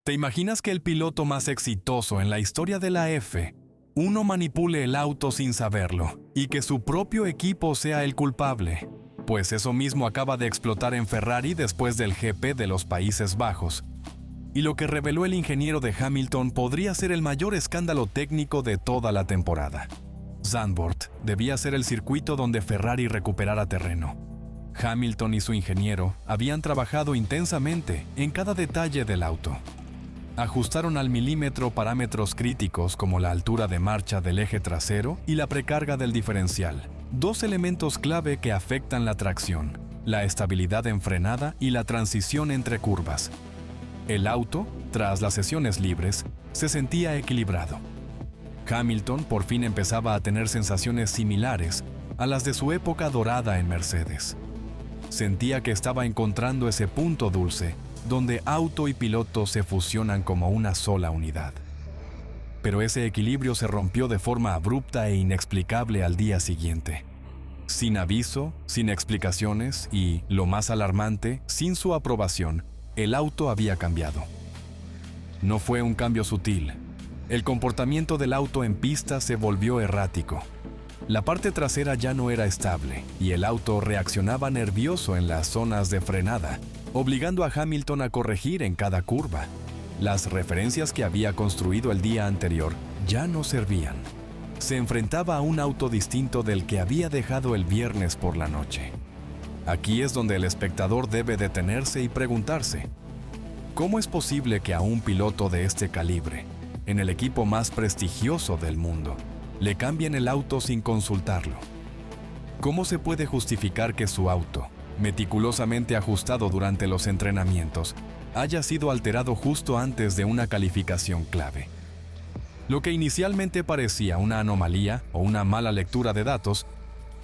¿Te imaginas que el piloto más exitoso en la historia de la F1 manipule el auto sin saberlo y que su propio equipo sea el culpable? Pues eso mismo acaba de explotar en Ferrari después del GP de los Países Bajos. Y lo que reveló el ingeniero de Hamilton podría ser el mayor escándalo técnico de toda la temporada. Zandvoort debía ser el circuito donde Ferrari recuperara terreno. Hamilton y su ingeniero habían trabajado intensamente en cada detalle del auto. Ajustaron al milímetro parámetros críticos como la altura de marcha del eje trasero y la precarga del diferencial, dos elementos clave que afectan la tracción, la estabilidad en frenada y la transición entre curvas. El auto, tras las sesiones libres, se sentía equilibrado. Hamilton por fin empezaba a tener sensaciones similares a las de su época dorada en Mercedes. Sentía que estaba encontrando ese punto dulce donde auto y piloto se fusionan como una sola unidad. Pero ese equilibrio se rompió de forma abrupta e inexplicable al día siguiente. Sin aviso, sin explicaciones y, lo más alarmante, sin su aprobación, el auto había cambiado. No fue un cambio sutil. El comportamiento del auto en pista se volvió errático. La parte trasera ya no era estable y el auto reaccionaba nervioso en las zonas de frenada, obligando a Hamilton a corregir en cada curva. Las referencias que había construido el día anterior ya no servían. Se enfrentaba a un auto distinto del que había dejado el viernes por la noche. Aquí es donde el espectador debe detenerse y preguntarse: ¿cómo es posible que a un piloto de este calibre, en el equipo más prestigioso del mundo, le cambien el auto sin consultarlo? ¿Cómo se puede justificar que su auto, meticulosamente ajustado durante los entrenamientos, haya sido alterado justo antes de una calificación clave? Lo que inicialmente parecía una anomalía o una mala lectura de datos,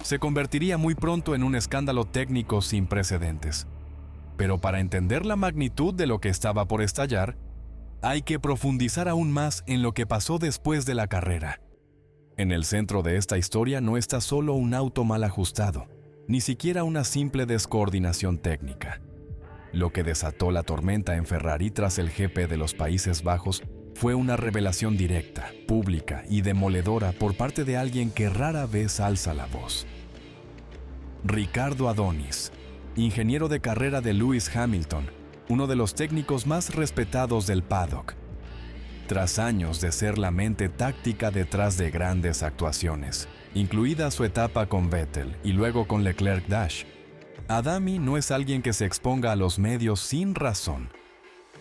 se convertiría muy pronto en un escándalo técnico sin precedentes. Pero para entender la magnitud de lo que estaba por estallar, hay que profundizar aún más en lo que pasó después de la carrera. En el centro de esta historia no está solo un auto mal ajustado, ni siquiera una simple descoordinación técnica. Lo que desató la tormenta en Ferrari tras el GP de los Países Bajos fue una revelación directa, pública y demoledora por parte de alguien que rara vez alza la voz. Ricardo Adonis, ingeniero de carrera de Lewis Hamilton, uno de los técnicos más respetados del paddock. Tras años de ser la mente táctica detrás de grandes actuaciones, incluida su etapa con Vettel y luego con Leclerc-Dash, Adami no es alguien que se exponga a los medios sin razón,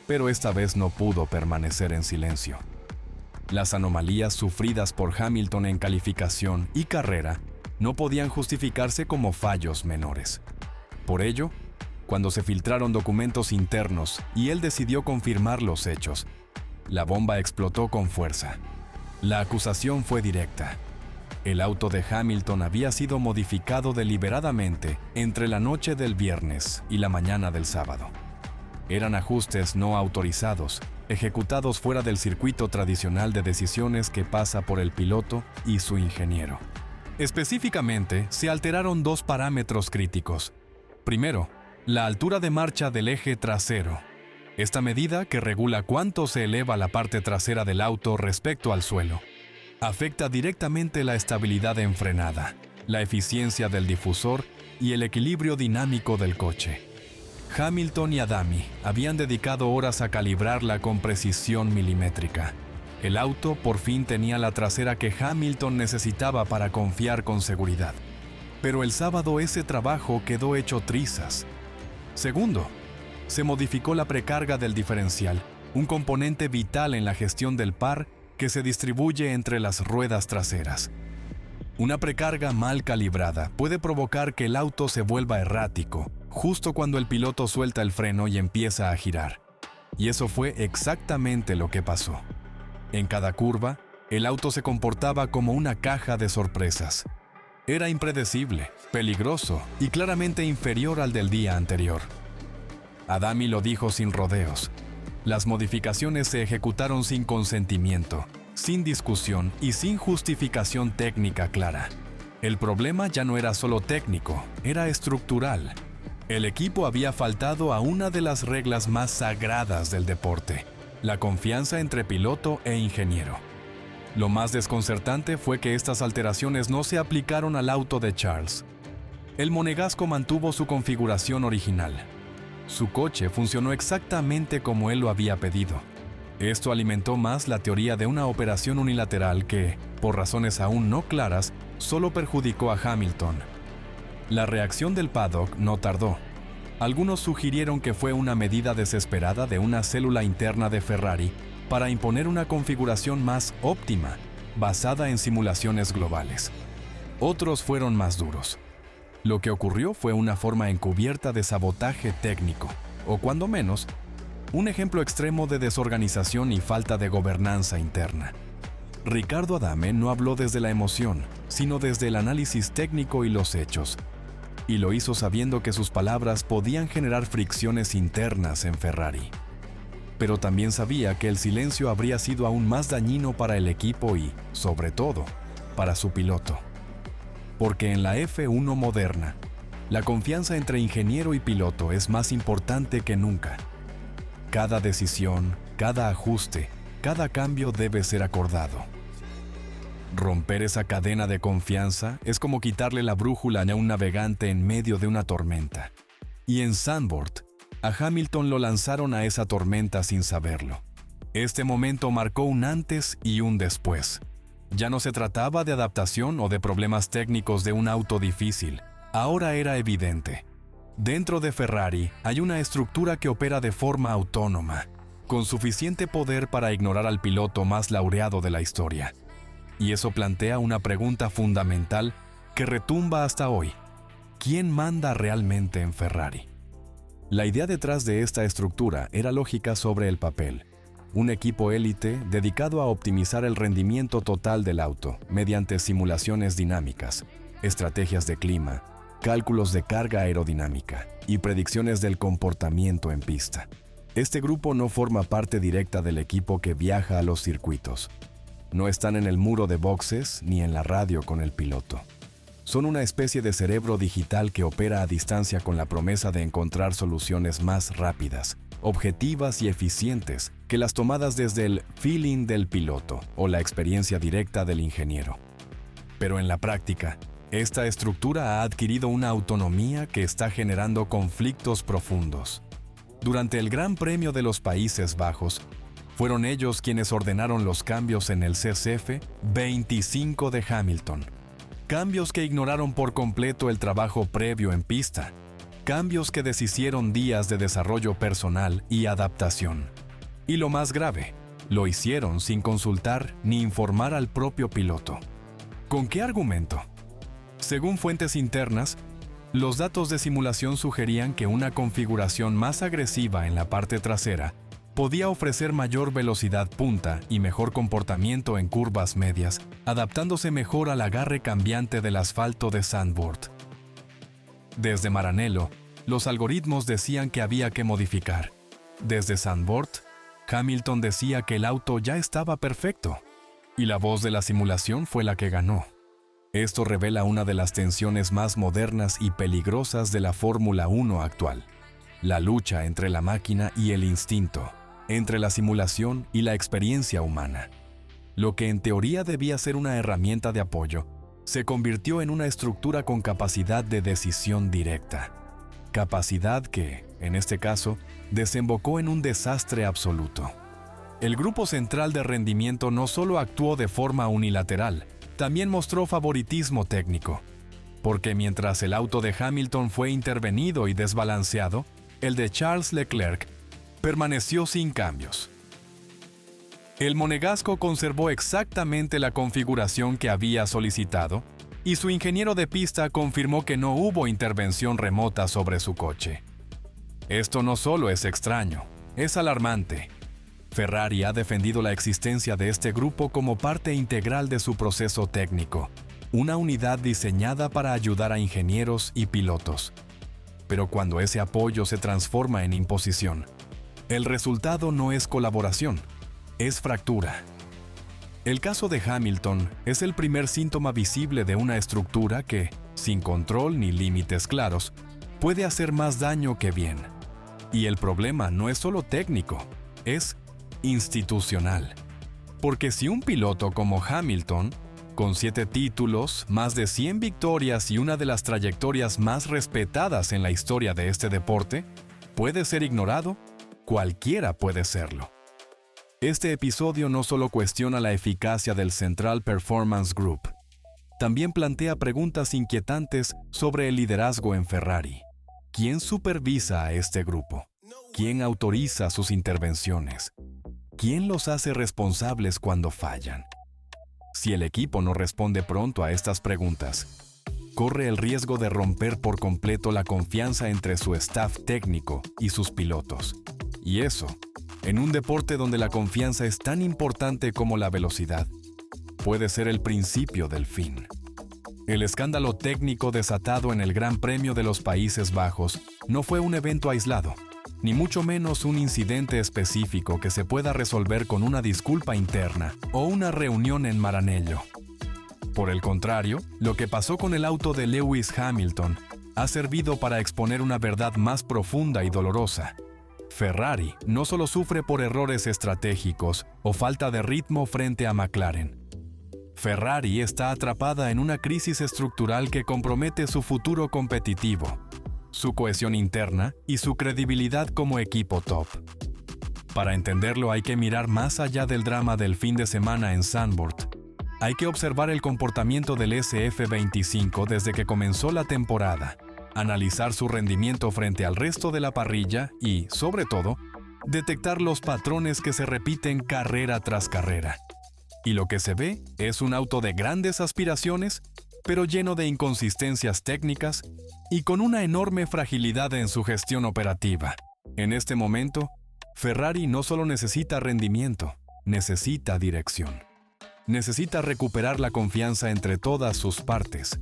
pero esta vez no pudo permanecer en silencio. Las anomalías sufridas por Hamilton en calificación y carrera no podían justificarse como fallos menores. Por ello, cuando se filtraron documentos internos y él decidió confirmar los hechos, la bomba explotó con fuerza. La acusación fue directa. El auto de Hamilton había sido modificado deliberadamente entre la noche del viernes y la mañana del sábado. Eran ajustes no autorizados, ejecutados fuera del circuito tradicional de decisiones que pasa por el piloto y su ingeniero. Específicamente, se alteraron dos parámetros críticos. Primero, la altura de marcha del eje trasero. Esta medida, que regula cuánto se eleva la parte trasera del auto respecto al suelo, afecta directamente la estabilidad en frenada, la eficiencia del difusor y el equilibrio dinámico del coche. Hamilton y Adami habían dedicado horas a calibrarla con precisión milimétrica. El auto por fin tenía la trasera que Hamilton necesitaba para confiar con seguridad. Pero el sábado ese trabajo quedó hecho trizas. Segundo, se modificó la precarga del diferencial, un componente vital en la gestión del par que se distribuye entre las ruedas traseras. Una precarga mal calibrada puede provocar que el auto se vuelva errático, justo cuando el piloto suelta el freno y empieza a girar. Y eso fue exactamente lo que pasó. En cada curva, el auto se comportaba como una caja de sorpresas. Era impredecible, peligroso y claramente inferior al del día anterior. Adami lo dijo sin rodeos. Las modificaciones se ejecutaron sin consentimiento, sin discusión y sin justificación técnica clara. El problema ya no era solo técnico, era estructural. El equipo había faltado a una de las reglas más sagradas del deporte: la confianza entre piloto e ingeniero. Lo más desconcertante fue que estas alteraciones no se aplicaron al auto de Charles. El monegasco mantuvo su configuración original. Su coche funcionó exactamente como él lo había pedido. Esto alimentó más la teoría de una operación unilateral que, por razones aún no claras, solo perjudicó a Hamilton. La reacción del paddock no tardó. Algunos sugirieron que fue una medida desesperada de una célula interna de Ferrari para imponer una configuración más óptima, basada en simulaciones globales. Otros fueron más duros. Lo que ocurrió fue una forma encubierta de sabotaje técnico, o cuando menos, un ejemplo extremo de desorganización y falta de gobernanza interna. Ricardo Adame no habló desde la emoción, sino desde el análisis técnico y los hechos. Y lo hizo sabiendo que sus palabras podían generar fricciones internas en Ferrari. Pero también sabía que el silencio habría sido aún más dañino para el equipo y, sobre todo, para su piloto. Porque en la F1 moderna, la confianza entre ingeniero y piloto es más importante que nunca. Cada decisión, cada ajuste, cada cambio debe ser acordado. Romper esa cadena de confianza es como quitarle la brújula a un navegante en medio de una tormenta. Y en Zandvoort, a Hamilton lo lanzaron a esa tormenta sin saberlo. Este momento marcó un antes y un después. Ya no se trataba de adaptación o de problemas técnicos de un auto difícil. Ahora era evidente. Dentro de Ferrari hay una estructura que opera de forma autónoma, con suficiente poder para ignorar al piloto más laureado de la historia. Y eso plantea una pregunta fundamental que retumba hasta hoy. ¿Quién manda realmente en Ferrari? La idea detrás de esta estructura era lógica sobre el papel. Un equipo élite dedicado a optimizar el rendimiento total del auto mediante simulaciones dinámicas, estrategias de clima, cálculos de carga aerodinámica y predicciones del comportamiento en pista. Este grupo no forma parte directa del equipo que viaja a los circuitos. No están en el muro de boxes ni en la radio con el piloto. Son una especie de cerebro digital que opera a distancia con la promesa de encontrar soluciones más rápidas, objetivas y eficientes que las tomadas desde el feeling del piloto o la experiencia directa del ingeniero. Pero en la práctica, esta estructura ha adquirido una autonomía que está generando conflictos profundos. Durante el Gran Premio de los Países Bajos, fueron ellos quienes ordenaron los cambios en el CCF 25 de Hamilton. Cambios que ignoraron por completo el trabajo previo en pista. Cambios que deshicieron días de desarrollo personal y adaptación. Y lo más grave, lo hicieron sin consultar ni informar al propio piloto. ¿Con qué argumento? Según fuentes internas, los datos de simulación sugerían que una configuración más agresiva en la parte trasera podía ofrecer mayor velocidad punta y mejor comportamiento en curvas medias, adaptándose mejor al agarre cambiante del asfalto de Zandvoort. Desde Maranello, los algoritmos decían que había que modificar. Desde Zandvoort, Hamilton decía que el auto ya estaba perfecto, y la voz de la simulación fue la que ganó. Esto revela una de las tensiones más modernas y peligrosas de la Fórmula 1 actual: la lucha entre la máquina y el instinto, entre la simulación y la experiencia humana. Lo que en teoría debía ser una herramienta de apoyo, se convirtió en una estructura con capacidad de decisión directa. Capacidad que, en este caso, desembocó en un desastre absoluto. El grupo central de rendimiento no solo actuó de forma unilateral, también mostró favoritismo técnico. Porque mientras el auto de Hamilton fue intervenido y desbalanceado, el de Charles Leclerc permaneció sin cambios. El monegasco conservó exactamente la configuración que había solicitado, y su ingeniero de pista confirmó que no hubo intervención remota sobre su coche. Esto no solo es extraño, es alarmante. Ferrari ha defendido la existencia de este grupo como parte integral de su proceso técnico, una unidad diseñada para ayudar a ingenieros y pilotos. Pero cuando ese apoyo se transforma en imposición, el resultado no es colaboración, es fractura. El caso de Hamilton es el primer síntoma visible de una estructura que, sin control ni límites claros, puede hacer más daño que bien. Y el problema no es solo técnico, es institucional. Porque si un piloto como Hamilton, con 7 títulos, más de 100 victorias y una de las trayectorias más respetadas en la historia de este deporte, puede ser ignorado, cualquiera puede serlo. Este episodio no solo cuestiona la eficacia del Central Performance Group, también plantea preguntas inquietantes sobre el liderazgo en Ferrari. ¿Quién supervisa a este grupo? ¿Quién autoriza sus intervenciones? ¿Quién los hace responsables cuando fallan? Si el equipo no responde pronto a estas preguntas, corre el riesgo de romper por completo la confianza entre su staff técnico y sus pilotos. Y eso, en un deporte donde la confianza es tan importante como la velocidad, puede ser el principio del fin. El escándalo técnico desatado en el Gran Premio de los Países Bajos no fue un evento aislado, ni mucho menos un incidente específico que se pueda resolver con una disculpa interna o una reunión en Maranello. Por el contrario, lo que pasó con el auto de Lewis Hamilton ha servido para exponer una verdad más profunda y dolorosa. Ferrari no solo sufre por errores estratégicos o falta de ritmo frente a McLaren. Ferrari está atrapada en una crisis estructural que compromete su futuro competitivo, su cohesión interna y su credibilidad como equipo top. Para entenderlo hay que mirar más allá del drama del fin de semana en Zandvoort. Hay que observar el comportamiento del SF25 desde que comenzó la temporada, analizar su rendimiento frente al resto de la parrilla y, sobre todo, detectar los patrones que se repiten carrera tras carrera. Y lo que se ve es un auto de grandes aspiraciones, pero lleno de inconsistencias técnicas y con una enorme fragilidad en su gestión operativa. En este momento, Ferrari no solo necesita rendimiento, necesita dirección. Necesita recuperar la confianza entre todas sus partes.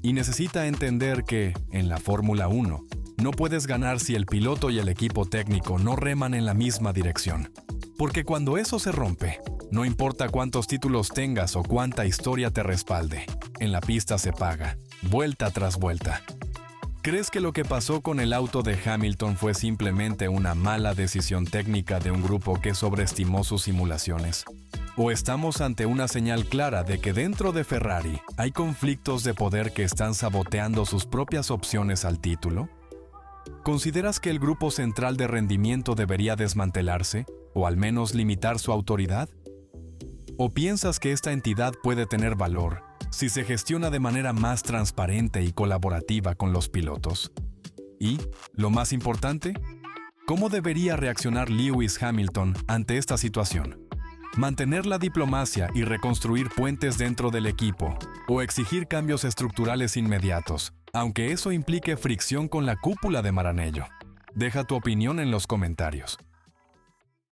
Y necesita entender que, en la Fórmula 1, no puedes ganar si el piloto y el equipo técnico no reman en la misma dirección. Porque cuando eso se rompe, no importa cuántos títulos tengas o cuánta historia te respalde, en la pista se paga, vuelta tras vuelta. ¿Crees que lo que pasó con el auto de Hamilton fue simplemente una mala decisión técnica de un grupo que sobreestimó sus simulaciones? ¿O estamos ante una señal clara de que dentro de Ferrari hay conflictos de poder que están saboteando sus propias opciones al título? ¿Consideras que el grupo central de rendimiento debería desmantelarse, o al menos limitar su autoridad? ¿O piensas que esta entidad puede tener valor si se gestiona de manera más transparente y colaborativa con los pilotos? Y, lo más importante, ¿cómo debería reaccionar Lewis Hamilton ante esta situación? ¿Mantener la diplomacia y reconstruir puentes dentro del equipo, o exigir cambios estructurales inmediatos, aunque eso implique fricción con la cúpula de Maranello? Deja tu opinión en los comentarios.